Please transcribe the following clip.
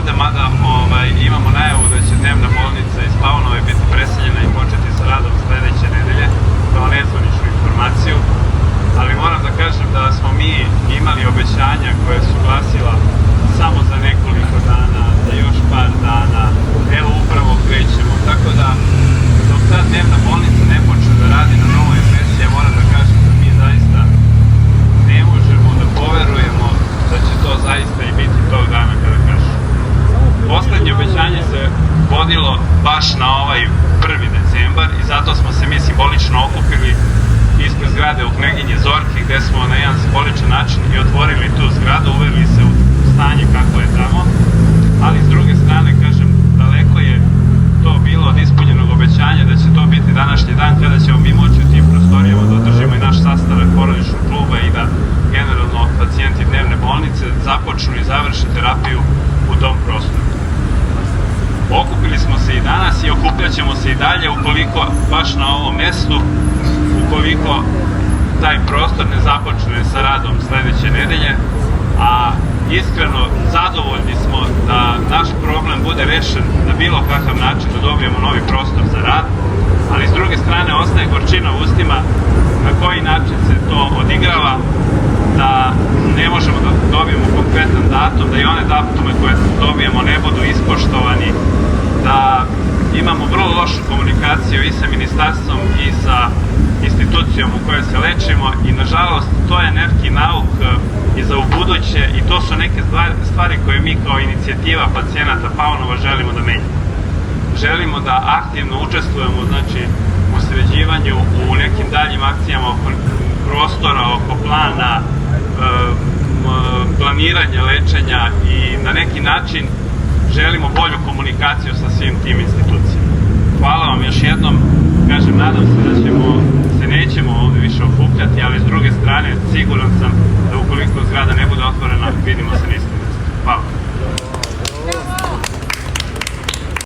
ovde, mada imamo najavu da će dnevna bolnica iz Pavonove biti preseljena i početi sa radom sledeće nedelje, kao nezvaničnu informaciju, ali moram da kažem da smo mi imali obećanja koje su glasila samo za nekoliko dana, za još par dana, evo upravo krećemo, tako da dok ta dnevna bolnica ne počne da radi na novoj adresi, ja moram da kažem da mi zaista ne možemo da poverujemo da će to zaista i biti tog dana kada kažem. Poslednje obećanje se vodilo baš na ovaj 1. decembar i zato smo se mi simbolično okupili ispred zgrade u Kneginji Zorki, gde smo na jedan simboličan način i otvorili tu zgradu, uverili se u stanje kako je tamo, ali s druge strane, kažem, daleko je to bilo od ispunjenog obećanja da će to biti današnji dan kada ćemo mi moći u tim prostorijama da održimo i naš sastanak porodičnog kluba i da generalno pacijenti dnevne bolnice započnu i završe terapiju u tom prostoru. Okupili smo se i danas i okupljaćemo se i dalje ukoliko baš na ovom mestu, ukoliko taj prostor ne započne sa radom sledeće nedelje, a iskreno zadovoljni smo da naš problem bude rešen na bilo kakav način, da dobijemo novi prostor za rad, ali s druge strane ostaje gorčina u ustima na koji način se to odigrava, da ne možemo da dobijemo konkretan datum, da i one datume koje dobijemo ne budu ispoštovani, da imamo vrlo lošu komunikaciju i sa ministarstvom i sa institucijom u kojoj se lečimo i nažalost to je neki nauk i za ubuduće i to su neke stvari koje mi kao inicijativa pacijenata Pavonova želimo da menjamo. Želimo da aktivno učestvujemo, znači, u sređivanju, u nekim daljim akcijama oko prostora, oko plana, planiranja lečenja i na neki način želimo bolju komunikaciju sa svim tim institucijama. Hvala vam još jednom, kažem, nadam se da se nećemo ovde više okupljati, ali s druge strane siguran sam da ukoliko zgrada